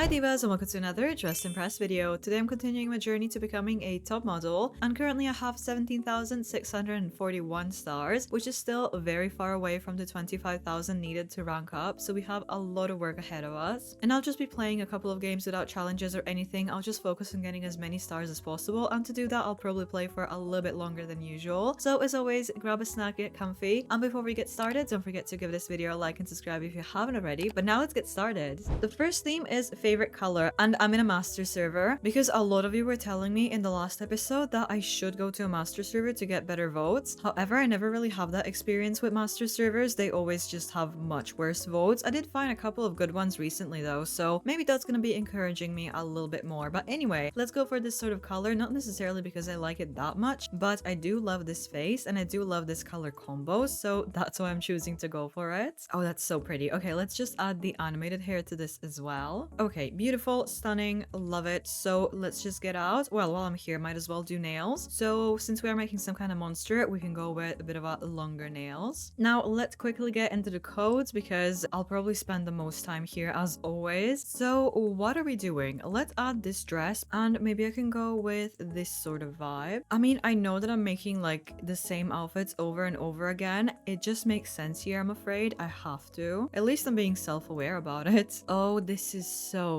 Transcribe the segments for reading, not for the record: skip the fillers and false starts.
Hi divas and welcome to another Dress Impress video. Today I'm continuing my journey to becoming a top model and currently I have 17,641 stars, which is still very far away from the 25,000 needed to rank up, so we have a lot of work ahead of us. And I'll just be playing a couple of games without challenges or anything. I'll just focus on getting as many stars as possible, and to do that I'll probably play for a little bit longer than usual. So as always, grab a snack, get comfy, and before we get started, don't forget to give this video a like and subscribe if you haven't already. But now let's get started. The first theme is favorite color, and I'm in a master server because a lot of you were telling me in the last episode that I should go to a master server to get better votes. However, I never really have that experience with master servers. They always just have much worse votes. I did find a couple of good ones recently though, so maybe that's gonna be encouraging me a little bit more. But anyway, let's go for this sort of color, not necessarily because I like it that much, but I do love this face and I do love this color combo, so that's why I'm choosing to go for it. Oh, that's so pretty. Okay, let's just add the animated hair to this as well. Okay, beautiful, stunning, love it. So let's just get out. Well, while I'm here, might as well do nails. So since we are making some kind of monster, we can go with a bit of a longer nails. Now let's quickly get into the codes because I'll probably spend the most time here as always. So what are we doing? Let's add this dress and maybe I can go with this sort of vibe. I mean, I know that I'm making like the same outfits over and over again. It just makes sense here, I'm afraid. I have to. At least I'm being self-aware about it. Oh, this is so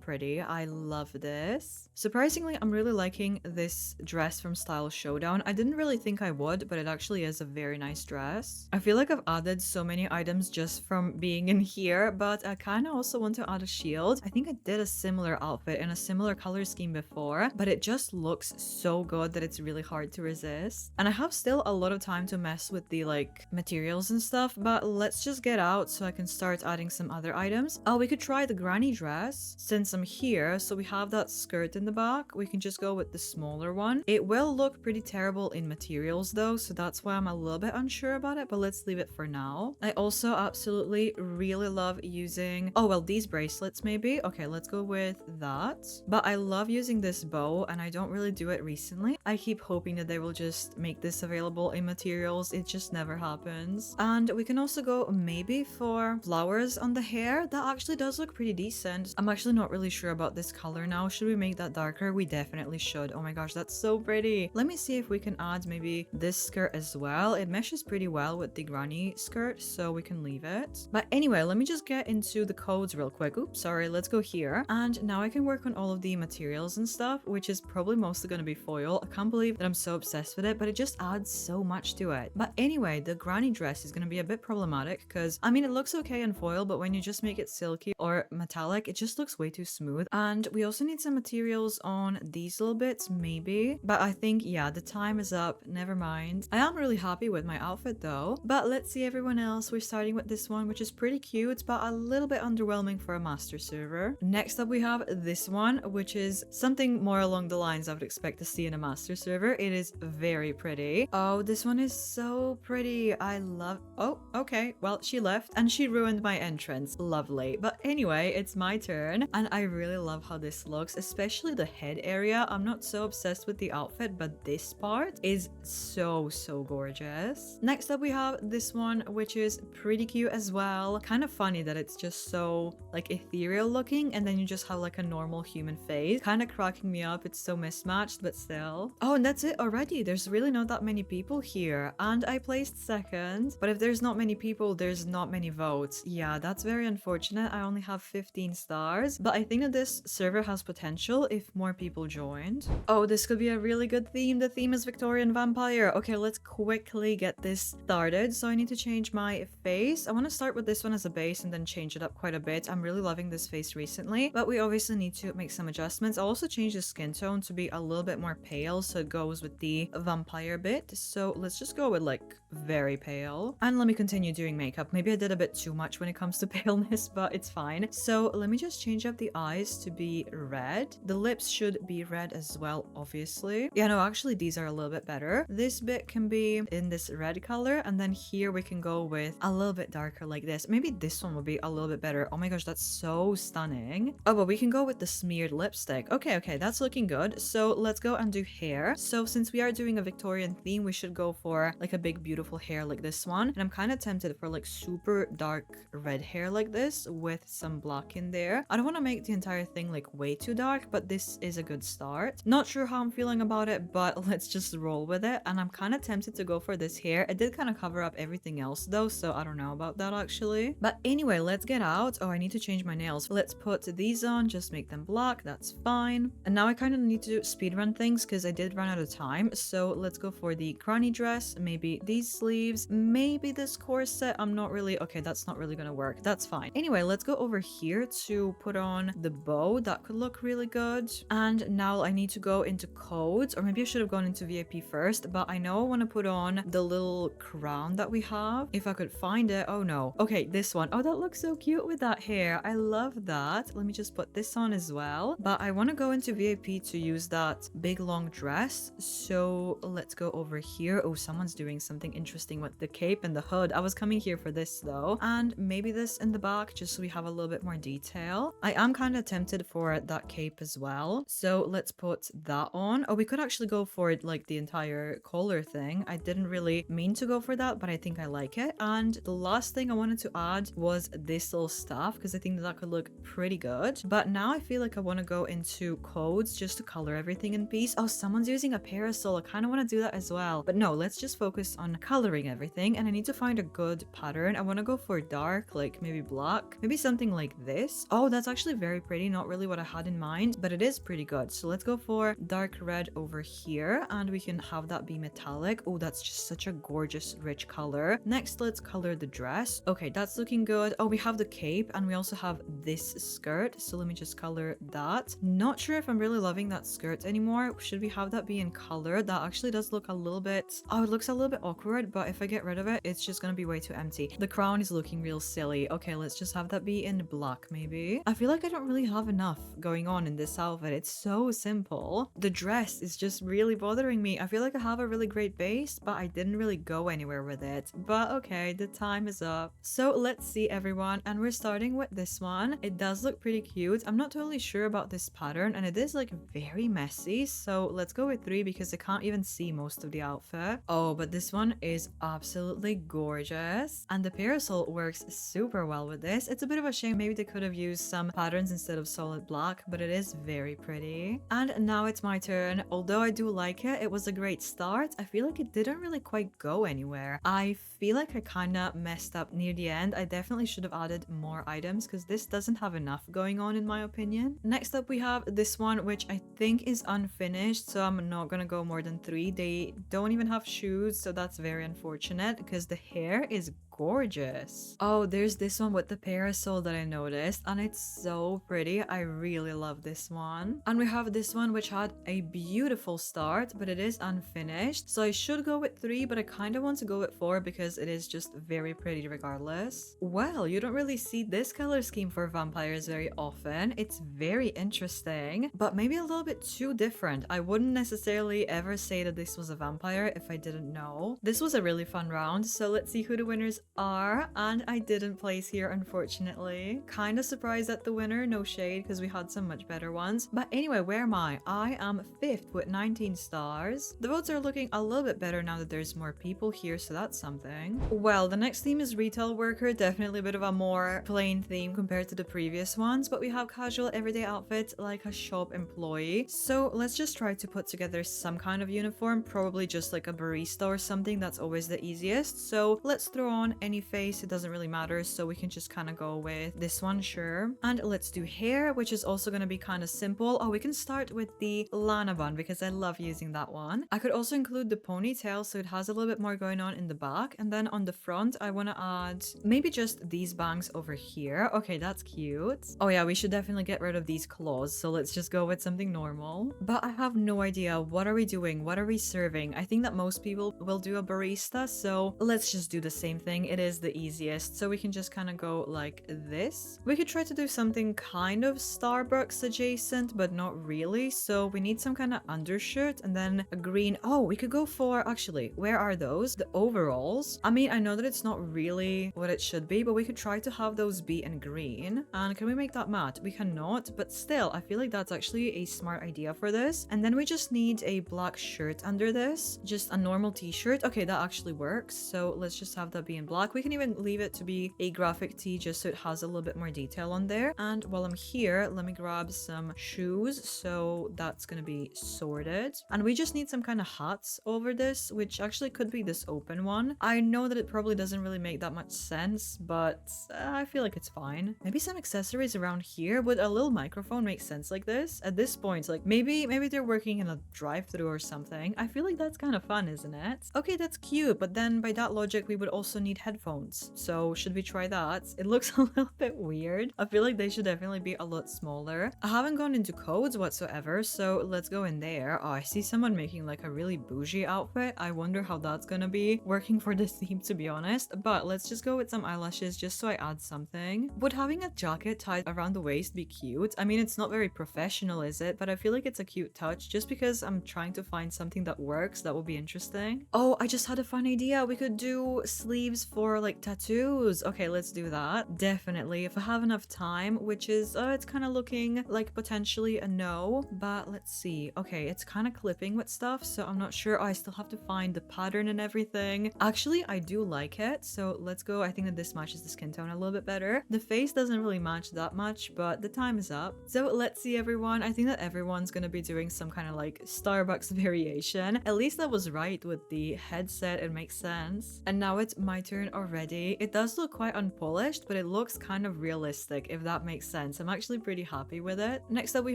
pretty. I love this. Surprisingly, I'm really liking this dress from Style Showdown. I didn't really think I would, but it actually is a very nice dress. I feel like I've added so many items just from being in here, but I kind of also want to add a shield. I think I did a similar outfit in a similar color scheme before, but it just looks so good that it's really hard to resist. And I have still a lot of time to mess with the like materials and stuff, but let's just get out so I can start adding some other items. Oh, we could try the granny dress since I'm here. So we have that skirt in the back. We can just go with the smaller one. It will look pretty terrible in materials though, so that's why I'm a little bit unsure about it, but let's leave it for now. I also absolutely really love using, oh well, these bracelets maybe. Okay, let's go with that. But I love using this bow and I don't really do it recently. I keep hoping that they will just make this available in materials. It just never happens. And we can also go maybe for flowers on the hair. That actually does look pretty decent. I'm actually not really sure about this color now. Should we make that darker? We definitely should. Oh my gosh, that's so pretty. Let me see if we can add maybe this skirt as well. It meshes pretty well with the granny skirt, so we can leave it. But anyway, let me just get into the codes real quick. Oops, sorry, let's go here. And now I can work on all of the materials and stuff, which is probably mostly going to be foil. I can't believe that I'm so obsessed with it, but it just adds so much to it. But anyway, the granny dress is going to be a bit problematic because, I mean, it looks okay in foil, but when you just make it silky or metallic, it just looks way too smooth. And we also need some materials on these little bits, maybe. But I think, yeah, the time is up. Never mind. I am really happy with my outfit though. But let's see everyone else. We're starting with this one, which is pretty cute, but a little bit underwhelming for a master server. Next up, we have this one, which is something more along the lines I would expect to see in a master server. It is very pretty. Oh, this one is so pretty. I love... Oh, okay. Well, she left and she ruined my entrance. Lovely. But anyway, it's my turn. And I really love how this looks, especially the head area. I'm not so obsessed with the outfit, but this part is so gorgeous. Next up, we have this one, which is pretty cute as well. Kind of funny that it's just so like ethereal looking, and then you just have like a normal human face. Kind of cracking me up. It's so mismatched, but still. Oh, and that's it already. There's really not that many people here, and I placed second. But if there's not many people, there's not many votes. Yeah, that's very unfortunate. I only have 15 stars, but I think that this server has potential if more people joined. Oh, this could be a really good theme. The theme is Victorian Vampire. Okay, let's quickly get this started. So I need to change my face. I want to start with this one as a base and then change it up quite a bit. I'm really loving this face recently, but we obviously need to make some adjustments. I'll also change the skin tone to be a little bit more pale so it goes with the vampire bit. So let's just go with like very pale. And let me continue doing makeup. Maybe I did a bit too much when it comes to paleness, but it's fine. So let me just change up the eyes to be red. The lips should be red as well, obviously. Yeah, no, actually these are a little bit better. This bit can be in this red color, and then here we can go with a little bit darker like this. Maybe this one would be a little bit better. Oh my gosh, that's so stunning. Oh, but we can go with the smeared lipstick. Okay, that's looking good. So let's go and do hair. So since we are doing a Victorian theme, we should go for like a big beautiful hair like this one. And I'm kind of tempted for like super dark red hair like this with some black in there. here. I don't want to make the entire thing like way too dark, but this is a good start. Not sure how I'm feeling about it, but let's just roll with it. And I'm kind of tempted to go for this here. It did kind of cover up everything else though, so I don't know about that actually. But anyway, let's get out. Oh, I need to change my nails. Let's put these on, just make them black. That's fine. And now I kind of need to speedrun things because I did run out of time. So let's go for the granny dress, maybe these sleeves, maybe this corset. I'm not really, okay, that's not really gonna work. That's fine. Anyway, let's go over here to put on the bow. That could look really good. And now I need to go into codes, or maybe I should have gone into VIP first, but I know I want to put on the little crown that we have. If I could find it. Oh no. Okay, this one. Oh, that looks so cute with that hair. I love that. Let me just put this on as well. But I want to go into VIP to use that big long dress. So let's go over here. Oh, someone's doing something interesting with the cape and the hood. I was coming here for this though. And maybe this in the back just so we have a little bit more detail. I am kind of tempted for that cape as well. So let's put that on. Oh, we could actually go for it like the entire collar thing. I didn't really mean to go for that, but I think I like it. And the last thing I wanted to add was this little staff because I think that could look pretty good. But now I feel like I want to go into codes just to color everything in peace. Oh, someone's using a parasol. I kind of want to do that as well. But no, let's just focus on coloring everything. And I need to find a good pattern. I want to go for dark, like maybe black, maybe something like this. Oh, that's actually very pretty. Not really what I had in mind, but it is pretty good. So let's go for dark red over here and we can have that be metallic. Oh, that's just such a gorgeous rich color. Next, let's color the dress. Okay, that's looking good. Oh, we have the cape and we also have this skirt. So let me just color that. Not sure if I'm really loving that skirt anymore. Should we have that be in color? That actually does look a little bit, oh, it looks a little bit awkward, but if I get rid of it, it's just gonna be way too empty. The crown is looking real silly. Okay, let's just have that be in black maybe. I feel like I don't really have enough going on in this outfit. It's so simple. The dress is just really bothering me. I feel like I have a really great base, but I didn't really go anywhere with it. But okay, the time is up. So let's see everyone, and we're starting with this one. It does look pretty cute. I'm not totally sure about this pattern and it is like very messy. So let's go with 3 because I can't even see most of the outfit. Oh, but this one is absolutely gorgeous. And the parasol works super well with this. It's a bit of a shame. Maybe they could have used some patterns instead of solid black, but it is very pretty. And now it's my turn. Although I do like it, it was a great start. I feel like it didn't really quite go anywhere. I feel like I kind of messed up near the end. I definitely should have added more items because this doesn't have enough going on in my opinion. Next up we have this one, which I think is unfinished, so I'm not gonna go more than 3. They don't even have shoes, so that's very unfortunate because the hair is gorgeous. Oh, there's this one with the parasol that I noticed and it's so pretty. I really love this one. And we have this one which had a beautiful start, but it is unfinished, so I should go with 3, but I kind of want to go with 4 because it is just very pretty regardless. Well, you don't really see this color scheme for vampires very often. It's very interesting, but maybe a little bit too different. I wouldn't necessarily ever say that this was a vampire if I didn't know. This was a really fun round, so let's see who the winners are. And I didn't place here, unfortunately. Kind of surprised at the winner, no shade, because we had some much better ones. But anyway, where am I? I am 5th with 19 stars. The votes are looking a little bit better now that there's more people here, so that's something. Well, the next theme is retail worker, definitely a bit of a more plain theme compared to the previous ones, but we have casual everyday outfits like a shop employee. So let's just try to put together some kind of uniform, probably just like a barista or something. That's always the easiest. So let's throw on any face, it doesn't really matter, so we can just kind of go with this one, sure. And let's do hair, which is also going to be kind of simple. Oh, we can start with the Lana bun because I love using that one. I could also include the ponytail so it has a little bit more going on in the back, and then on the front I want to add maybe just these bangs over here. Okay, that's cute. Oh yeah, we should definitely get rid of these claws, so let's just go with something normal. But I have no idea, what are we doing, what are we serving? I think that most people will do a barista, so let's just do the same thing. It is the easiest, so we can just kind of go like this. We could try to do something kind of Starbucks adjacent, but not really, so we need some kind of undershirt and then a green. Oh, we could go for, actually, where are those? The overalls. cute. I mean, I know that it's not really what it should be, but we could try to have those be in green. And can we make that matte? We cannot, but still, I feel like that's actually a smart idea for this. And then we just need a black shirt under this, just a normal t-shirt. Okay, that actually works. So let's just have that be in black. We can even leave it to be a graphic tee just so it has a little bit more detail on there. And while I'm here, let me grab some shoes. So that's gonna be sorted. And we just need some kind of hats over this, which actually could be this open one. I know that it probably doesn't really make that much sense, but I feel like it's fine. Maybe some accessories around here. Would a little microphone make sense like this? At this point, like maybe they're working in a drive-thru or something. I feel like that's kind of fun, isn't it? Okay, that's cute, but then by that logic, we would also need headphones. So should we try that? It looks a little bit weird. I feel like they should definitely be a lot smaller. I haven't gone into codes whatsoever, so let's go in there. Oh, I see someone making like a really bougie outfit. I wonder how that's gonna be working for this theme, to be honest. But let's just go with some eyelashes just so I add something. Would having a jacket tied around the waist be cute? I mean, it's not very professional, is it? But I feel like it's a cute touch just because I'm trying to find something that works that will be interesting. Oh, I just had a fun idea. We could do sleeves for like tattoos. Okay, let's do that. Definitely. If I have enough time, which is, it's kind of looking like potentially a no, but let's see. Okay, it's kind of clipping with stuff, so I'm not sure. Oh, I still have to find the pattern and everything. Actually, I do like it, so let's go. I think that this matches the skin tone a little bit better. The face doesn't really match that much, but the time is up. So let's see, everyone. I think that everyone's gonna be doing some kind of like Starbucks variation. At least that was right with the headset. It makes sense. And now it's my turn already. It does look quite unpolished, but it looks kind of realistic, if that makes sense. I'm actually pretty happy with it. Next up, we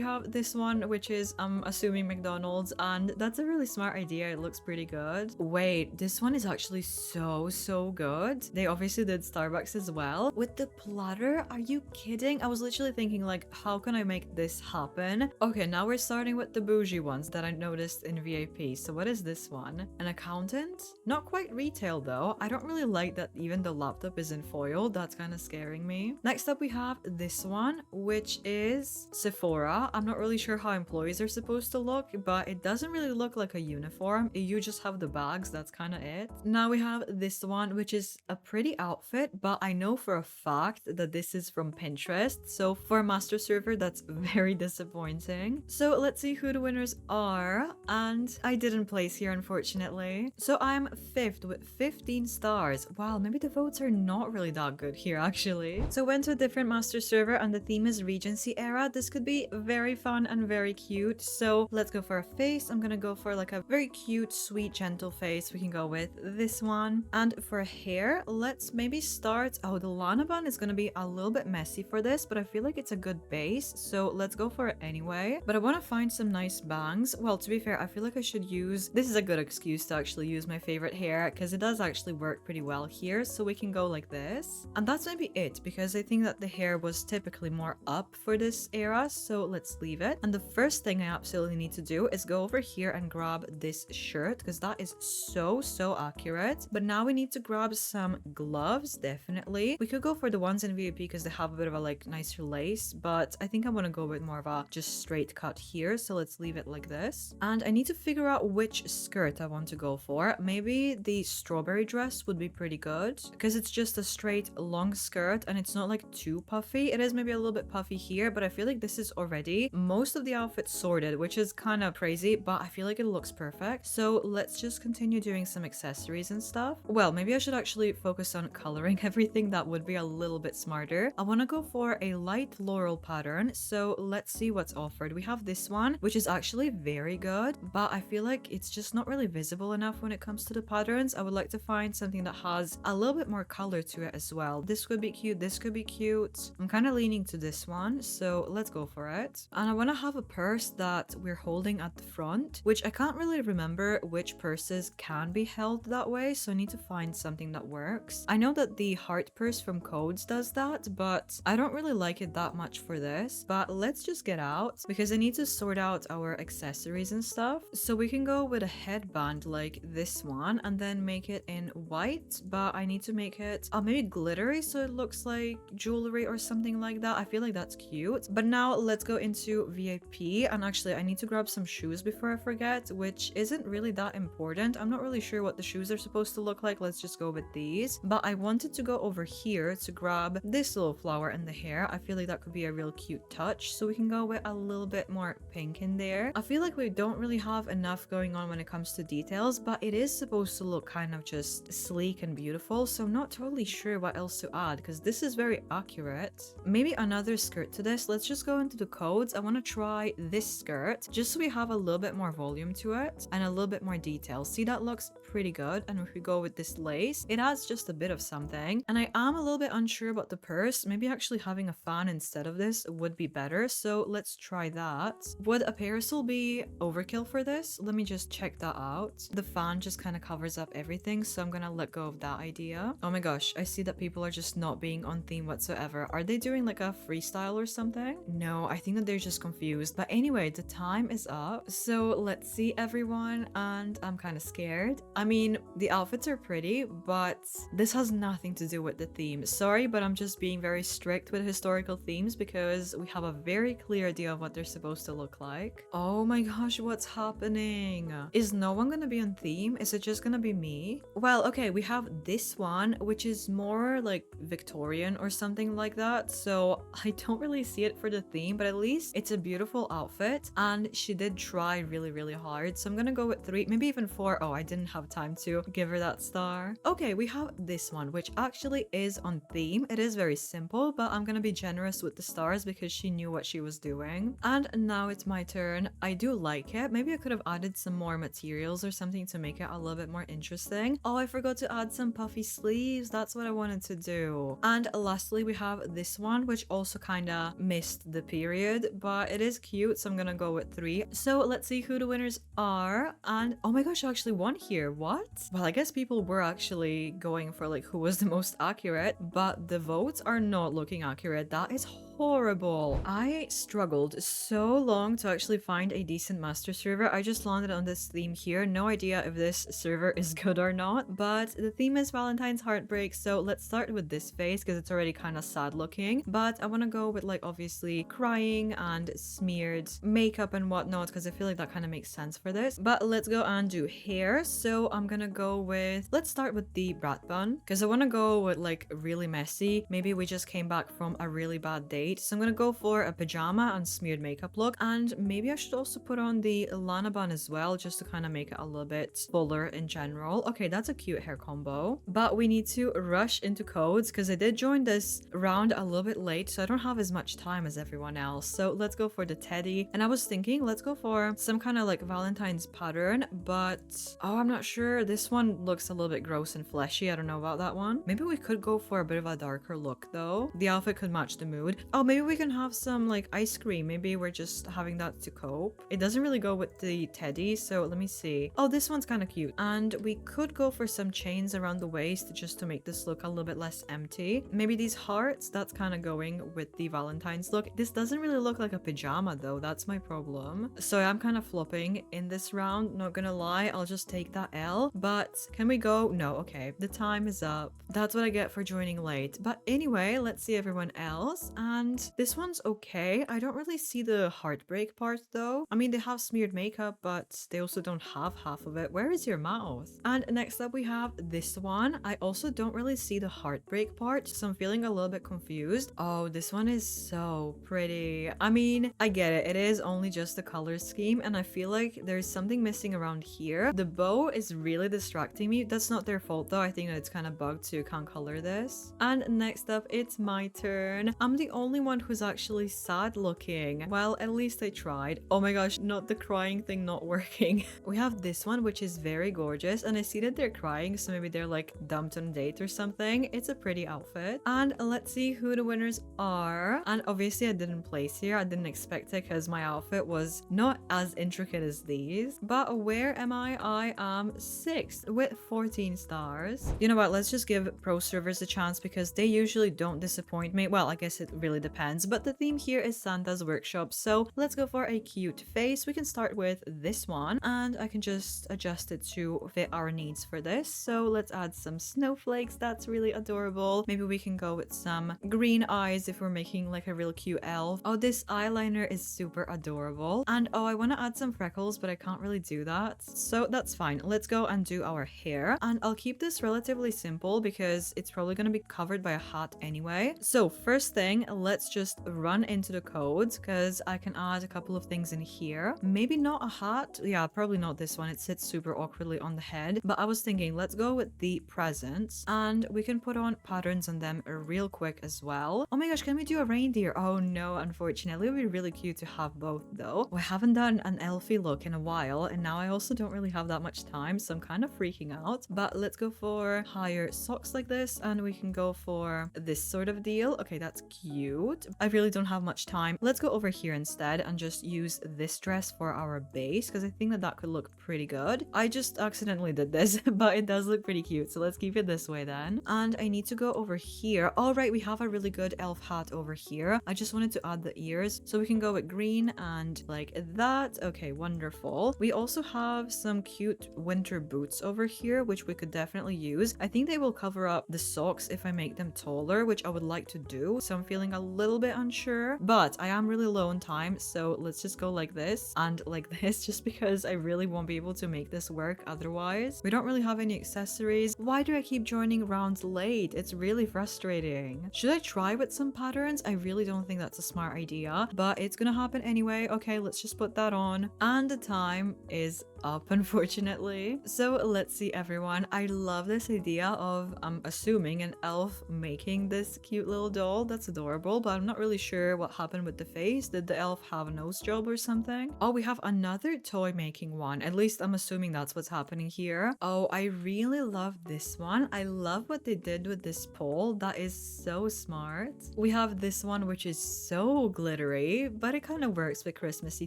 have this one, which is, I'm assuming McDonald's, and that's a really smart idea. It looks pretty good. Wait, this one is actually so good. They obviously did Starbucks as well. With the platter, are you kidding? I was literally thinking like, how can I make this happen? Okay, now we're starting with the bougie ones that I noticed in VIP. So what is this one? An accountant? Not quite retail though. I don't really like that even the laptop is in foil. That's kind of scaring me. Next up, we have this one, which is Sephora. I'm not really sure how employees are supposed to look, but it doesn't really look like a uniform. You just have the bags. That's kind of it. Now we have this one, which is a pretty outfit, but I know for a fact that this is from Pinterest. So for a master server, that's very disappointing. So let's see who the winners are. And I didn't place here, unfortunately. So I'm 5th with 15 stars. Wow, maybe the votes are not really that good here, actually. So went to a different master server and the theme is Regency Era. This could be very fun and very cute. So let's go for a face. I'm gonna go for like a very cute, sweet, gentle face. We can go with this one. And for hair, let's maybe start. Oh, the Lana bun is gonna be a little bit messy for this, but I feel like it's a good base. So let's go for it anyway. But I want to find some nice bangs. Well, to be fair, I feel like I should use, this is a good excuse to actually use my favorite hair because it does actually work pretty well here. So we can go like this. And that's maybe it because I think that the hair was typically more up for this era. So let's leave it. And the first thing I absolutely need to do is go over here and grab this shirt because that is so accurate. But now we need to grab some gloves, definitely. We could go for the ones in VIP because they have a bit of a like nicer lace, but I think I want to go with more of a just straight cut here. So let's leave it like this. And I need to figure out which skirt I want to go for. Maybe the strawberry dress would be pretty good because it's just a straight long skirt and it's not like too puffy. It is maybe a little bit puffy here, but I feel like this is already most of the outfit sorted, which is kind of crazy, but I feel like it looks perfect. So let's just continue doing some accessories and stuff. Well, maybe I should actually focus on coloring everything. That would be a little bit smarter. I want to go for a light floral pattern. So let's see what's offered. We have this one, which is actually very good, but I feel like it's just not really visible enough when it comes to the patterns. I would like to find something that has a little bit more color to it as well. This could be cute. This could be cute. I'm kind of leaning to this one, so let's go for it. And I want to have a purse that we're holding at the front, which I can't really remember which purses can be held that way, so I need to find something that works. I know that the heart purse from Codes does that, but I don't really like it that much for this. But let's just get out because I need to sort out our accessories and stuff. So we can go with a headband like this one and then make it in white, but I need to make it maybe glittery so it looks like jewelry or something like that. I feel like that's cute. But now let's go into VIP, and actually I need to grab some shoes before I forget, which isn't really that important. I'm not really sure what the shoes are supposed to look like, let's just go with these. But I wanted to go over here to grab this little flower in the hair. I feel like that could be a real cute touch. So we can go with a little bit more pink in there. I feel like we don't really have enough going on when it comes to details, but it is supposed to look kind of just sleek and beautiful. So I'm not totally sure what else to add because this is very accurate. Maybe another skirt to this. Let's just go into the codes. I want to try this skirt just so we have a little bit more volume to it and a little bit more detail. See, that looks pretty good. And if we go with this lace, it adds just a bit of something. And I am a little bit unsure about the purse. Maybe actually having a fan instead of this would be better. So let's try that. Would a parasol be overkill for this? Let me just check that out. The fan just kind of covers up everything, so I'm gonna let go of that idea. Oh my gosh, I see that people are just not being on theme whatsoever. Are they doing like a freestyle or something? No, I think that they're just confused. But anyway, the time is up. So let's see everyone, and I'm kind of scared. I mean, the outfits are pretty, but this has nothing to do with the theme. Sorry, but I'm just being very strict with historical themes because we have a very clear idea of what they're supposed to look like. Oh my gosh, what's happening? Is no one gonna be on theme? Is it just gonna be me? Well, okay, we have this one, which is more like Victorian or something like that. So I don't really see it for the theme, but at least it's a beautiful outfit. And she did try really, really hard. So I'm gonna go with 3, maybe even 4. Oh, I didn't have time to give her that star. Okay, we have this one, which actually is on theme. It is very simple, but I'm gonna be generous with the stars because she knew what she was doing. And now it's my turn. I do like it. Maybe I could have added some more materials or something to make it a little bit more interesting. Oh, I forgot to add some puffy sleeves. That's what I wanted to do. And lastly, we have this one, which also kind of missed the period, but it is cute. So I'm gonna go with 3. So let's see who the winners are. And oh my gosh, I actually won here. What? Well, I guess people were actually going for like who was the most accurate, but the votes are not looking accurate. That is horrible. I struggled so long to actually find a decent master server. I just landed on this theme here. No idea if this server is good or not, but the theme is Valentine's Heartbreak. So let's start with this face because it's already kind of sad looking, but I want to go with like obviously crying and smeared makeup and whatnot because I feel like that kind of makes sense for this. But let's go and do hair. So I'm gonna go with, let's start with the brat bun because I want to go with like really messy. Maybe we just came back from a really bad date. So I'm gonna go for a pajama and smeared makeup look, and maybe I should also put on the Lana bun as well just to kind of make it a little bit fuller in general. Okay, that's a cute hair combo, but we need to rush into codes because I did join this round a little bit late, so I don't have as much time as everyone else. So let's go for the teddy, and I was thinking let's go for some kind of like Valentine's pattern, but oh, I'm not sure. This one looks a little bit gross and fleshy. I don't know about that one. Maybe we could go for a bit of a darker look though. The outfit could match the mood. Oh, maybe we can have some like ice cream. Maybe we're just having that to cope. It doesn't really go with the teddy, so let me see. Oh, this one's kind of cute. And we could go for some chains around the waist just to make this look a little bit less empty. Maybe these hearts, that's kind of going with the Valentine's look. This doesn't really look like a pajama though. That's my problem. So I'm kind of flopping in this round. Not gonna lie, I'll just take that L. But can we go? No, okay. The time is up. That's what I get for joining late. But anyway, let's see everyone else. And this one's okay. I don't really see the heartbreak part though. I mean, they have smeared makeup, but they also don't have half of it. Where is your mouth? And next up we have this one. I also don't really see the heartbreak part, so I'm feeling a little bit confused. Oh, this one is so pretty. I mean, I get it. It is only just the color scheme, and I feel like there's something missing around here. The bow is really distracting me. That's not their fault though. I think that it's kind of bugged, so you can't color this. And next up, it's my turn. I'm the only one who's actually sad looking. Well, at least I tried. Oh my gosh, not the crying thing not working. We have this one, which is very gorgeous, and I see that they're crying, so maybe they're like dumped on a date or something. It's a pretty outfit. And let's see who the winners are. And obviously I didn't place here. I didn't expect it because my outfit was not as intricate as these. But where am I? I am 6th with 14 stars. You know what? Let's just give pro servers a chance because they usually don't disappoint me. Well, I guess it really really depends, but the theme here is Santa's workshop, so let's go for a cute face. We can start with this one, and I can just adjust it to fit our needs for this. So let's add some snowflakes. That's really adorable. Maybe we can go with some green eyes if we're making like a real cute elf. Oh, this eyeliner is super adorable. And oh, I want to add some freckles, but I can't really do that, so that's fine. Let's go and do our hair, and I'll keep this relatively simple because it's probably going to be covered by a hat anyway. So first thing, let's just run into the codes because I can add a couple of things in here. Maybe not a hat. Yeah, probably not this one. It sits super awkwardly on the head, but I was thinking let's go with the presents, and we can put on patterns on them real quick as well. Oh my gosh, can we do a reindeer? Oh no, unfortunately. It would be really cute to have both though. We haven't done an elfie look in a while, and now I also don't really have that much time, so I'm kind of freaking out. But let's go for higher socks like this, and we can go for this sort of deal. Okay, that's cute. I really don't have much time. Let's go over here instead and just use this dress for our base because I think that that could look pretty good. I just accidentally did this, but it does look pretty cute, so let's keep it this way then. And I need to go over here. All right, we have a really good elf hat over here. I just wanted to add the ears, so we can go with green and like that. Okay, wonderful. We also have some cute winter boots over here, which we could definitely use. I think they will cover up the socks if I make them taller, which I would like to do, so I'm feeling a little bit unsure, but I am really low on time, so let's just go like this and like this, just because I really won't be able to make this work otherwise. We don't really have any accessories. Why do I keep joining rounds late? It's really frustrating. Should I try with some patterns? I really don't think that's a smart idea, but it's gonna happen anyway. Okay, let's just put that on, and the time is up, unfortunately. So let's see, everyone. I love this idea of I'm assuming an elf making this cute little doll. That's adorable, but I'm not really sure what happened with the face. Did the elf have a nose job or something? Oh, we have another toy making one. At least I'm assuming that's what's happening here. Oh, I really love this one. I love what they did with this pole. That is so smart. We have this one which is so glittery, but it kind of works with Christmassy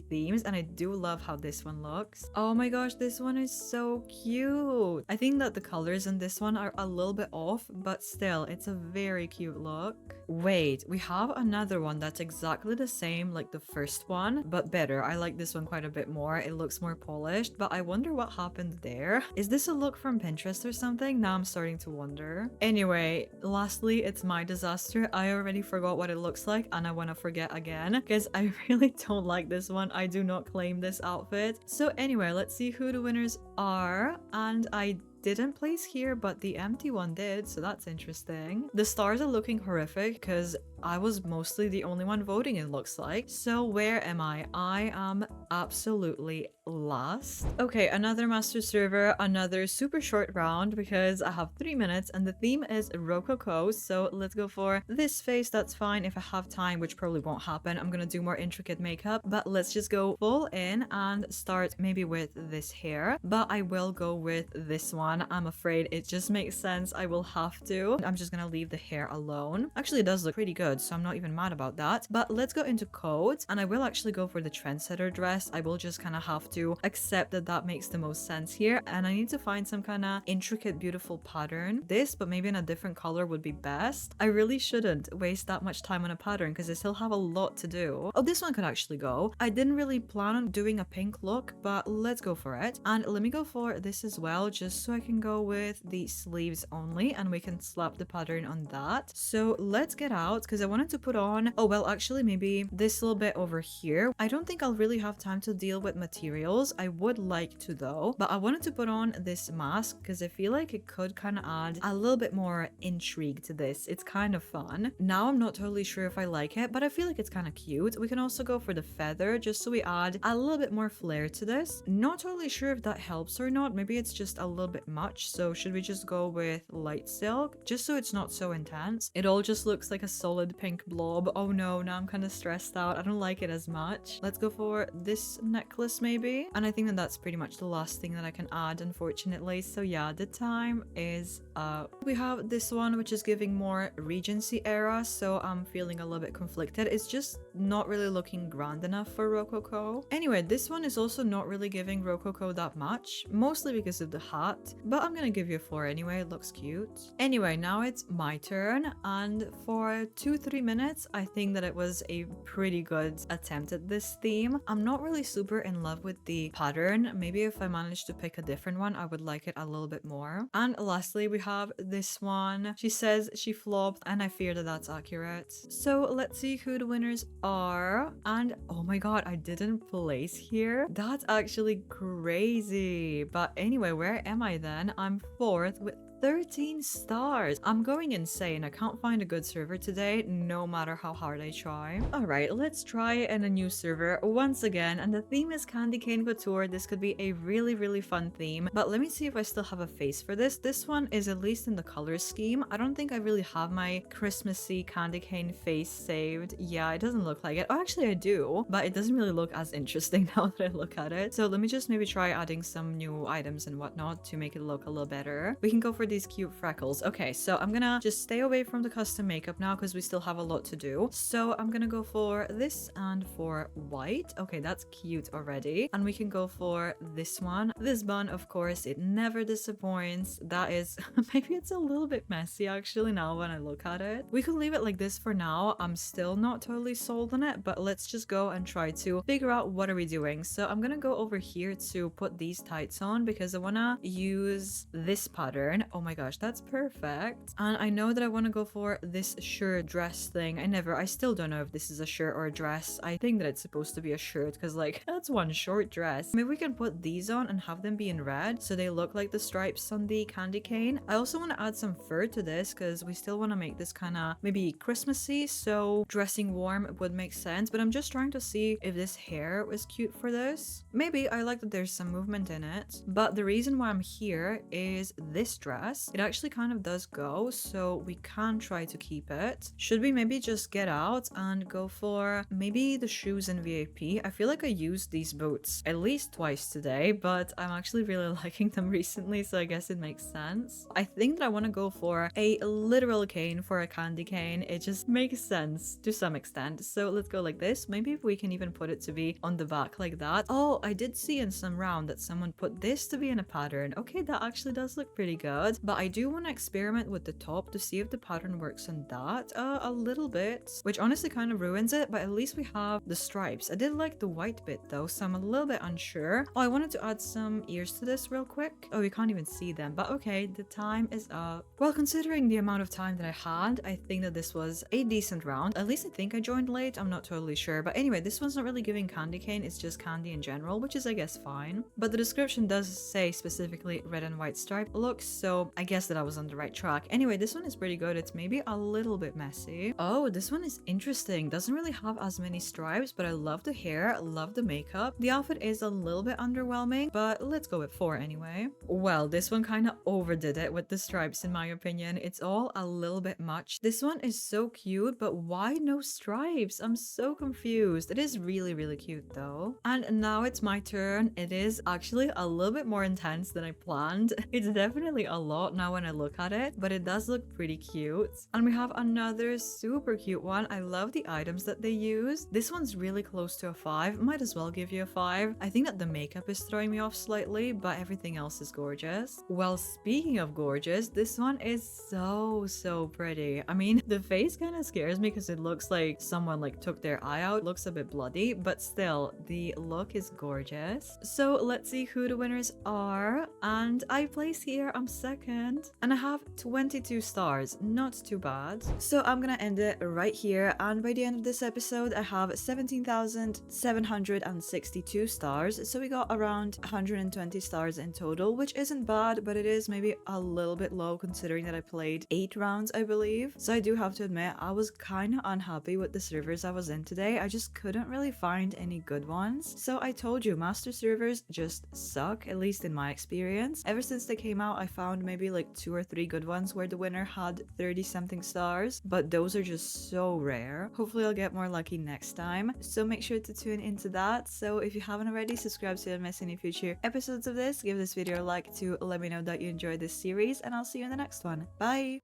themes, and I do love how this one looks. Oh my gosh, this one is so cute. I think that the colors in this one are a little bit off, but still, it's a very cute look. Wait, we have another one that's exactly the same like the first one, but better. I like this one quite a bit more. It looks more polished, but I wonder what happened there. Is this a look from Pinterest or something? Now I'm starting to wonder. Anyway, lastly, it's my disaster. I already forgot what it looks like, and I want to forget again because I really don't like this one. I do not claim this outfit. So anyway, let's see who the winners are, and I didn't place here, but the empty one did, so that's interesting. The stars are looking horrific because I was mostly the only one voting, it looks like. So where am I? I am absolutely last. Okay, another master server, another super short round because I have 3 minutes and the theme is Rococo. So let's go for this face. That's fine if I have time, which probably won't happen. I'm gonna do more intricate makeup, but let's just go full in and start maybe with this hair. But I will go with this one. I'm afraid it just makes sense. I will have to. I'm just gonna leave the hair alone. Actually, it does look pretty good, so I'm not even mad about that. But let's go into codes, and I will actually go for the trendsetter dress. I will just kind of have to accept that that makes the most sense here, and I need to find some kind of intricate, beautiful pattern. This, but maybe in a different color would be best. I really shouldn't waste that much time on a pattern because I still have a lot to do. Oh, this one could actually go. I didn't really plan on doing a pink look, but let's go for it. And let me go for this as well, just so I can go with the sleeves only, and we can slap the pattern on that. So let's get out because I wanted to put on, oh well, actually maybe this little bit over here. I don't think I'll really have time to deal with materials. I would like to though, but I wanted to put on this mask because I feel like it could kind of add a little bit more intrigue to this. It's kind of fun. Now I'm not totally sure if I like it, but I feel like it's kind of cute. We can also go for the feather just so we add a little bit more flair to this. Not totally sure if that helps or not. Maybe it's just a little bit much. So should we just go with light silk just so it's not so intense? It all just looks like a solid pink blob. Oh no, now I'm kind of stressed out. I don't like it as much. Let's go for this necklace maybe. And I think that that's pretty much the last thing that I can add, unfortunately. So yeah, the time is up. We have this one which is giving more Regency Era, so I'm feeling a little bit conflicted. It's just not really looking grand enough for Rococo. Anyway, this one is also not really giving Rococo that much, mostly because of the hat, but I'm gonna give you a 4 anyway. It looks cute. Anyway, now it's my turn, and for 2 2-3 minutes, I think that it was a pretty good attempt at this theme. I'm not really super in love with the pattern. Maybe if I managed to pick a different one, I would like it a little bit more. And lastly, we have this one. She says she flopped, and I fear that that's accurate. So let's see who the winners are. And oh my god, I didn't place here. That's actually crazy. But anyway, where am I then? I'm fourth with 13 stars. I'm going insane. I can't find a good server today, no matter how hard I try. Alright, let's try in a new server once again, and the theme is Candycane Couture. This could be a really fun theme, but let me see if I still have a face for this. This one is at least in the color scheme. I don't think I really have my Christmassy Candycane face saved. Yeah, it doesn't look like it. Oh, actually I do, but it doesn't really look as interesting now that I look at it. So let me just maybe try adding some new items and whatnot to make it look a little better. We can go for these cute freckles. Okay, so I'm gonna just stay away from the custom makeup now because we still have a lot to do. So I'm gonna go for this and for white. Okay, that's cute already. And we can go for this one. This bun, of course, it never disappoints. That is, maybe it's a little bit messy actually now when I look at it. We could leave it like this for now. I'm still not totally sold on it, but let's just go and try to figure out what are we doing. So I'm gonna go over here to put these tights on because I wanna use this pattern. Oh my gosh, that's perfect. And I know that I want to go for this shirt dress thing. I still don't know if this is a shirt or a dress. I think that it's supposed to be a shirt because like that's one short dress. Maybe we can put these on and have them be in red so they look like the stripes on the candy cane. I also want to add some fur to this because we still want to make this kind of maybe Christmassy, so dressing warm would make sense, but I'm just trying to see if this hair was cute for this. Maybe. I like that there's some movement in it, but the reason why I'm here is this dress. It actually kind of does go, so we can try to keep it. Should we maybe just get out and go for maybe the shoes in VIP? I feel like I used these boots at least twice today, but I'm actually really liking them recently, so I guess it makes sense. I think that I want to go for a literal cane for a candy cane. It just makes sense to some extent. So let's go like this. Maybe if we can even put it to be on the back like that. Oh, I did see in some round that someone put this to be in a pattern. Okay, that actually does look pretty good, but I do want to experiment with the top to see if the pattern works on that a little bit, which honestly kind of ruins it, but at least we have the stripes. I did like the white bit though, so I'm a little bit unsure. Oh, I wanted to add some ears to this real quick. Oh, you can't even see them, but okay, the time is up. Well, considering the amount of time that I had, I think that this was a decent round. At least I think I joined late. I'm not totally sure, but anyway, this one's not really giving candy cane, it's just candy in general, which is I guess fine. But the description does say specifically red and white stripe looks, so I guess that I was on the right track. Anyway, this one is pretty good. It's maybe a little bit messy. Oh, this one is interesting. Doesn't really have as many stripes, but I love the hair, love the makeup. The outfit is a little bit underwhelming, but let's go with 4 anyway. Well, this one kind of overdid it with the stripes in my opinion. It's all a little bit much. This one is so cute, but why no stripes? I'm so confused. It is really cute though. And now it's my turn. It is actually a little bit more intense than I planned. It's definitely a lot now when I look at it, but it does look pretty cute. And we have another super cute one. I love the items that they use. This one's really close to a 5. Might as well give you a 5. I think that the makeup is throwing me off slightly, but everything else is gorgeous. Well, speaking of gorgeous, this one is so pretty. I mean, the face kind of scares me because it looks like someone like took their eye out. It looks a bit bloody, but still, the look is gorgeous. So let's see who the winners are. And I place here, I'm second. And I have 22 stars, not too bad. So I'm gonna end it right here, and by the end of this episode I have 17,762 stars, so we got around 120 stars in total, which isn't bad, but it is maybe a little bit low considering that I played 8 rounds, I believe. So I do have to admit, I was kind of unhappy with the servers I was in today. I just couldn't really find any good ones. So I told you, master servers just suck, at least in my experience. Ever since they came out, I found maybe like 2 or 3 good ones where the winner had 30 something stars, but those are just so rare. Hopefully I'll get more lucky next time, so make sure to tune into that. So if you haven't already, subscribe so you don't miss any future episodes of this. Give this video a like to let me know that you enjoyed this series, and I'll see you in the next one. Bye!